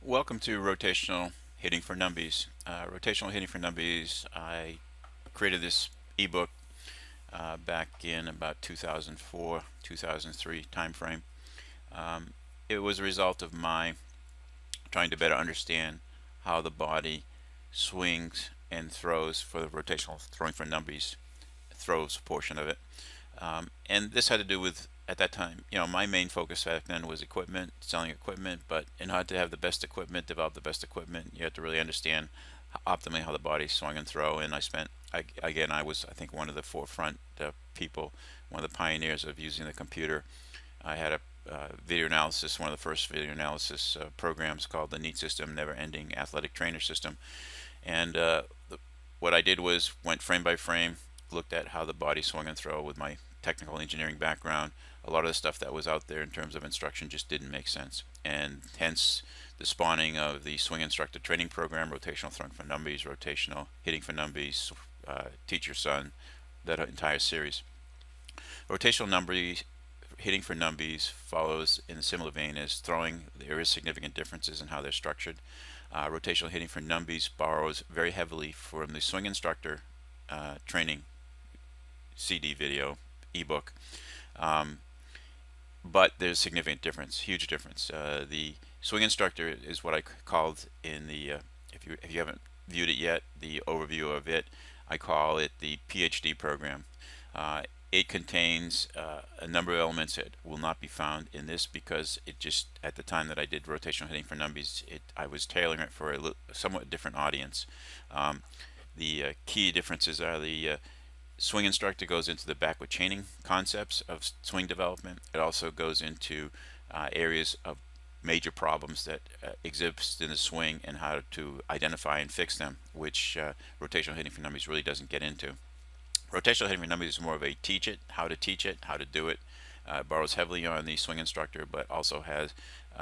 Welcome to Rotational Hitting for Numbies. Rotational Hitting for Numbies, I created this ebook back in about 2004, 2003 timeframe. It was a result of my trying to better understand how the body swings and throws for the rotational throwing for numbies, throws portion of it. And this had to do with, at that time, my main focus back then was equipment, selling equipment. But in order to have the best equipment, develop the best equipment, you have to really understand optimally how the body swung and throw. And I was, I think, one of the forefront people, one of the pioneers of using the computer. I had a video analysis, one of the first video analysis programs called the NEAT system, Never Ending Athletic Trainer System. And what I did was went frame by frame, looked at how the body swung and throw with my technical engineering background. A lot of the stuff that was out there in terms of instruction just didn't make sense, and hence the spawning of the swing instructor training program, rotational throwing for numbies, rotational hitting for numbies, teach your son, that entire series. Rotational numbies, hitting for numbies follows in a similar vein as throwing. There is significant differences in how they're structured. Rotational hitting for numbies borrows very heavily from the swing instructor training CD video ebook, but there's a significant difference, huge difference. The swing instructor is what I called in the if you haven't viewed it yet, the overview of it, I call it the PhD program. It contains a number of elements that will not be found in this, because it just, at the time that I did rotational hitting for numbies, I was tailoring it for a somewhat different audience. The key differences are the swing instructor goes into the backward chaining concepts of swing development. It also goes into areas of major problems that exist in the swing and how to identify and fix them, which rotational hitting for numbies really doesn't get into. Rotational hitting for numbies is more of a teach it, how to do it. Borrows heavily on the swing instructor, but also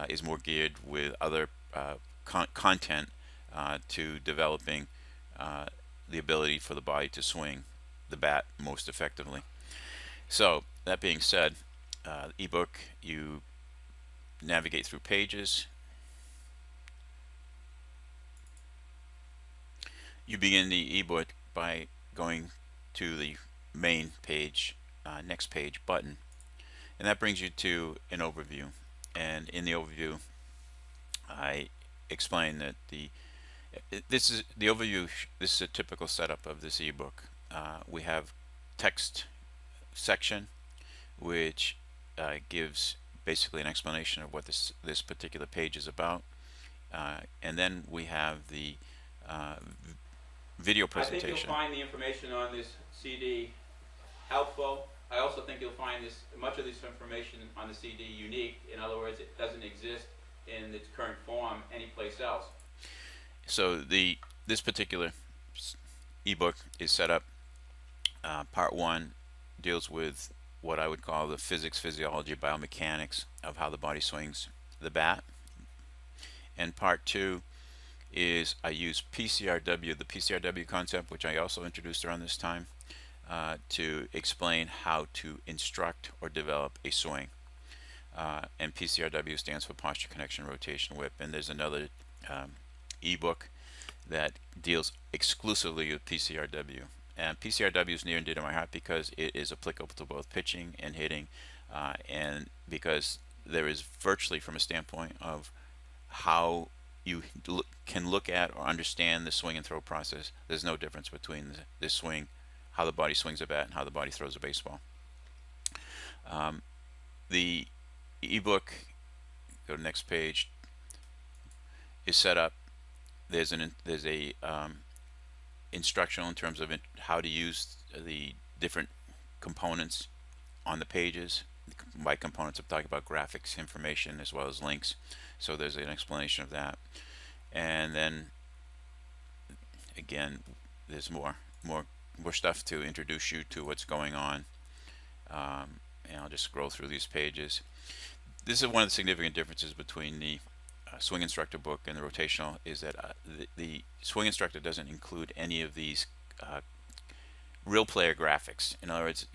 is more geared with other content to developing the ability for the body to swing the bat most effectively. So that being said, ebook, you navigate through pages. You begin the ebook by going to the main page, next page button, and that brings you to an overview. And in the overview, I explain that this is the overview. This is a typical setup of this ebook. We have text section, which gives basically an explanation of what this particular page is about, and then we have the video presentation. I think you'll find the information on this CD helpful. I also think you'll find much of this information on the CD unique. In other words, it doesn't exist in its current form anyplace else. So this particular ebook is set up. Part 1 deals with what I would call the physics, physiology, biomechanics of how the body swings the bat. And part 2 is I use PCRW, the PCRW concept, which I also introduced around this time, to explain how to instruct or develop a swing. And PCRW stands for posture, connection, rotation, whip. And there's another ebook that deals exclusively with PCRW. And PCRW is near and dear to my heart because it is applicable to both pitching and hitting, and because there is virtually, from a standpoint of how you can look at or understand the swing and throw process, there's no difference between the swing, how the body swings a bat, and how the body throws a baseball. The ebook, go to the next page, is set up. There's a instructional in terms of how to use the different components on the pages. By components, I'm talking about graphics, information, as well as links. So there's an explanation of that. And then again, there's more stuff to introduce you to what's going on. And I'll just scroll through these pages. This is one of the significant differences between the swing instructor book and the rotational, is that the swing instructor doesn't include any of these real player graphics. In other words,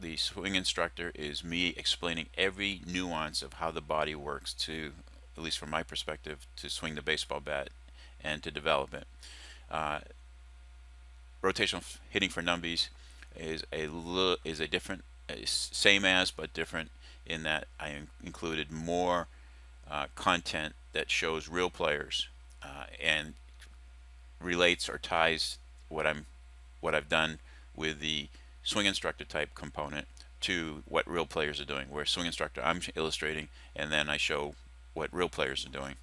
the swing instructor is me explaining every nuance of how the body works to at least from my perspective, to swing the baseball bat and to develop it. Rotational hitting for numbies is a different, same as but different in that I included more content that shows real players and relates or ties what I've done with the swing instructor type component to what real players are doing. Where swing instructor, I'm illustrating, and then I show what real players are doing.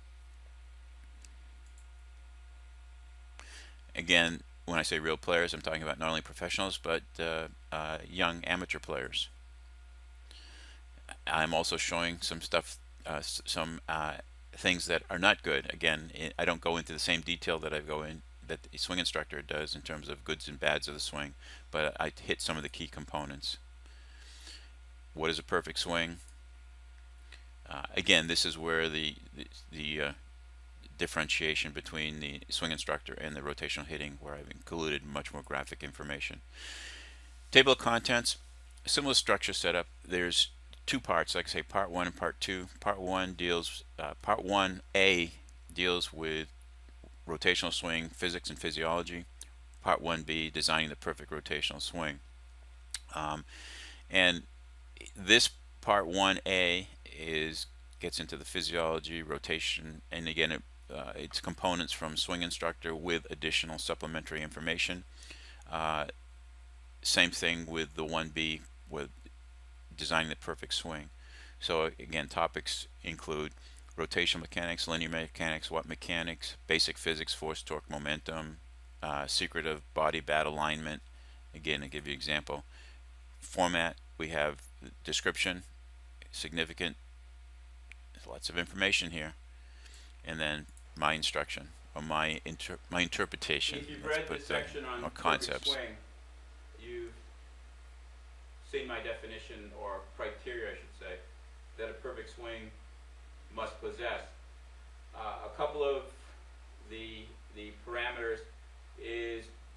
Again, when I say real players, I'm talking about not only professionals but young amateur players. I'm also showing some stuff, some things that are not good. Again, I don't go into the same detail that that the swing instructor does in terms of goods and bads of the swing, but I hit some of the key components. What is a perfect swing? Again, this is where the differentiation between the swing instructor and the rotational hitting, where I've included much more graphic information. Table of contents, similar structure setup. There's two parts, like I say, part 1 and part 2. Part 1A deals with rotational swing physics and physiology. Part 1B, designing the perfect rotational swing. And this part 1A gets into the physiology, rotation, and again, it's components from swing instructor with additional supplementary information. Same thing with the 1B with designing the perfect swing. So again, topics include rotational mechanics, linear mechanics, watt mechanics, basic physics, force, torque, momentum, secret of body bat alignment. Again, to give you an example. Format, we have description, significant, lots of information here, and then my instruction or my interpretation. If you've read this section on concepts. perfect swing, you've seen my definition or criteria, I should say, that a perfect swing must possess. A couple of the parameters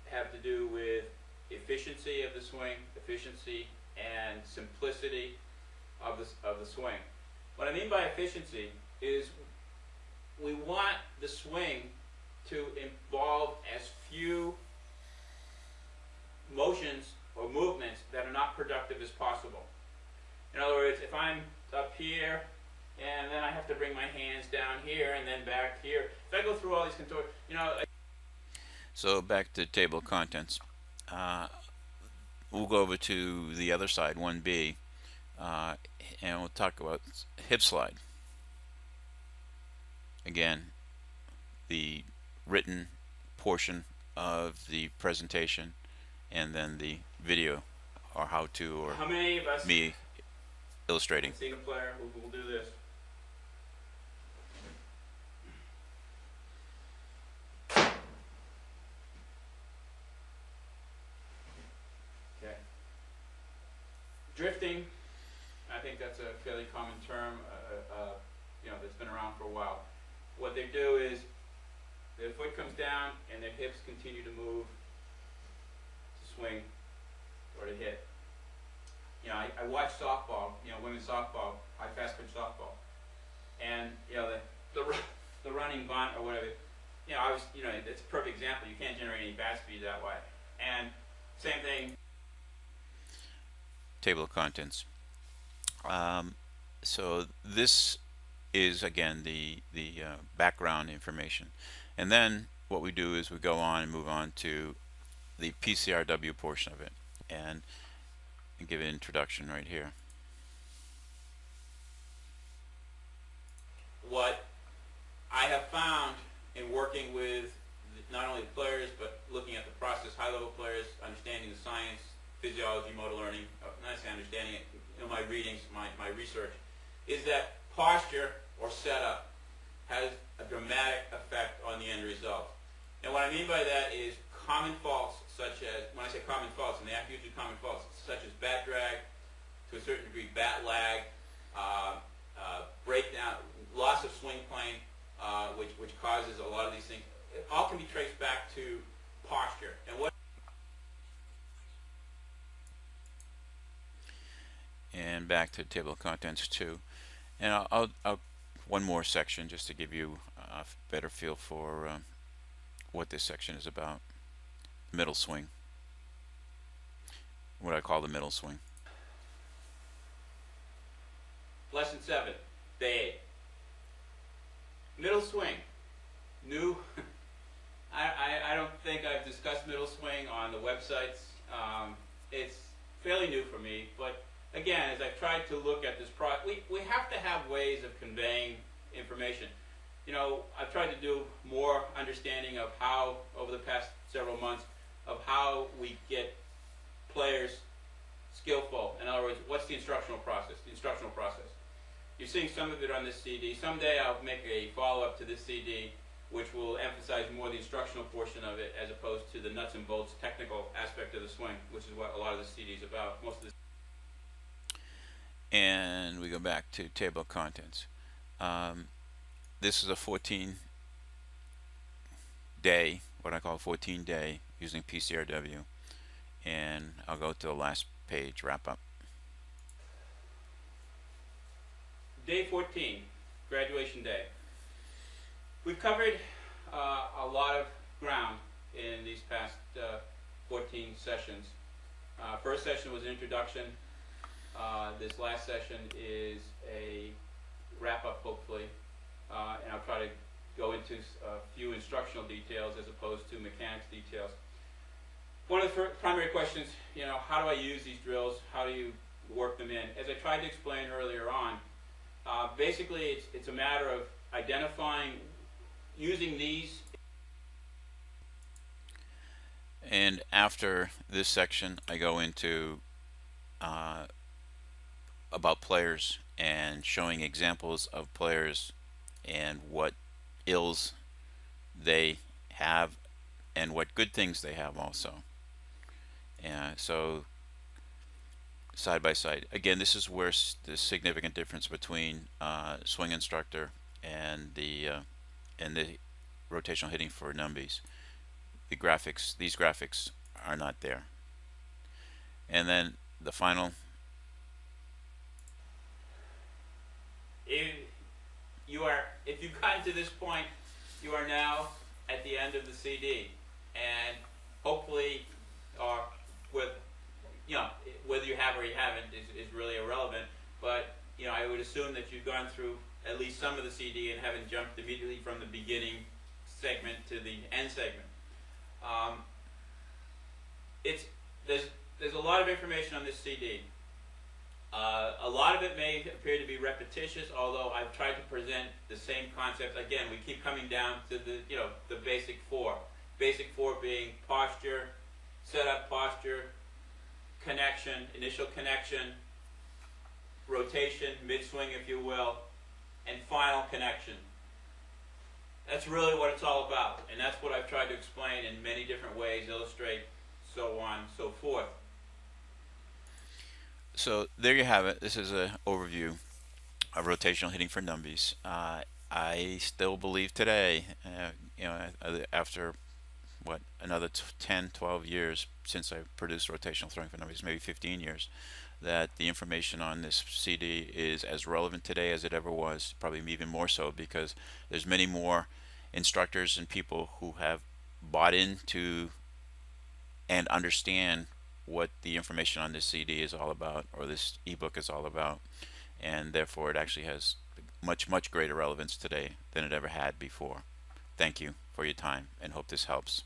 have to do with efficiency of the swing, efficiency and simplicity of the swing. What I mean by efficiency is we want the swing to involve as few motions or movements that are not productive as possible. In other words, if I'm up here and then I have to bring my hands down here and then back here, if I go through all these contours, So back to table of contents. We'll go over to the other side, 1B, and we'll talk about hip slide. Again, the written portion of the presentation, and then the video or how to, or how many of us me illustrating. have seen a player who will do this? Okay. Drifting, I think that's a fairly common term, that's been around for a while. What they do is their foot comes down and their hips continue to move, to swing, or to hit. I watch softball, women's softball, high fast pitch softball, and the running bunt or whatever. It's a perfect example. You can't generate any bat speed that way. And same thing. Table of contents. So this is again the background information, and then what we do is we go on and move on to the PCRW portion of it, and give an introduction right here. What I have found in working with not only the players but looking at the process, high-level players, understanding the science, physiology, motor learning, not necessarily understanding it, my readings, my research, is that posture or setup has a dramatic effect on the end result. And what I mean by that is common faults such as, when I say common faults, and they have to use common faults, such as bat drag, to a certain degree bat lag, breakdown, loss of swing plane, which causes a lot of these things. It all can be traced back to posture. And back to table of contents 2. And I'll one more section just to give you a better feel for what this section is about. Middle swing. What I call the middle swing. Lesson 7, day 8. Middle swing. New. I don't think I've discussed middle swing on the websites. It's fairly new for me, but again, as I've tried to look at this we have to have ways of conveying information. You know, I've tried to do more understanding of how, over the past several months, of how we get players skillful. In other words, what's the instructional process? The instructional process. You're seeing some of it on this CD. Someday I'll make a follow-up to this CD which will emphasize more the instructional portion of it as opposed to the nuts and bolts technical aspect of the swing, which is what a lot of the CD is about. Most of this. And we go back to table of contents. This is a 14-day, what I call 14-day, using PCRW. And I'll go to the last page, wrap up. Day 14, graduation day. We've covered a lot of ground in these past 14 sessions. First session was an introduction. This last session is a wrap-up, hopefully, and I'll try to go into a few instructional details as opposed to mechanics details. One of the primary questions, you know, how do I use these drills? How do you work them in? As I tried to explain earlier on, basically it's a matter of identifying, using these. And after this section, I go into about players and showing examples of players and what ills they have and what good things they have also. And so side by side, again, this is where the significant difference between swing instructor and the rotational hitting for numbies. The graphics, these graphics are not there. And then the final. If you've gotten to this point, you are now at the end of the CD, and hopefully, or with, you know, whether you have or you haven't is really irrelevant. But you know, I would assume that you've gone through at least some of the CD and haven't jumped immediately from the beginning segment to the end segment. There's a lot of information on this CD. A lot of it may appear to be repetitious, although I've tried to present the same concept. Again, we keep coming down to the basic four. Basic four being posture, setup posture, connection, initial connection, rotation, mid-swing if you will, and final connection. That's really what it's all about, and that's what I've tried to explain in many different ways, illustrate, so on, so forth. So there you have it. This is an overview of rotational hitting for numbies. I still believe today, after what, another 10, 12 years since I produced rotational throwing for numbies, maybe 15 years, that the information on this CD is as relevant today as it ever was, probably even more so, because there's many more instructors and people who have bought into and understand what the information on this CD is all about, or this ebook is all about, and therefore it actually has much, much greater relevance today than it ever had before. Thank you for your time and hope this helps.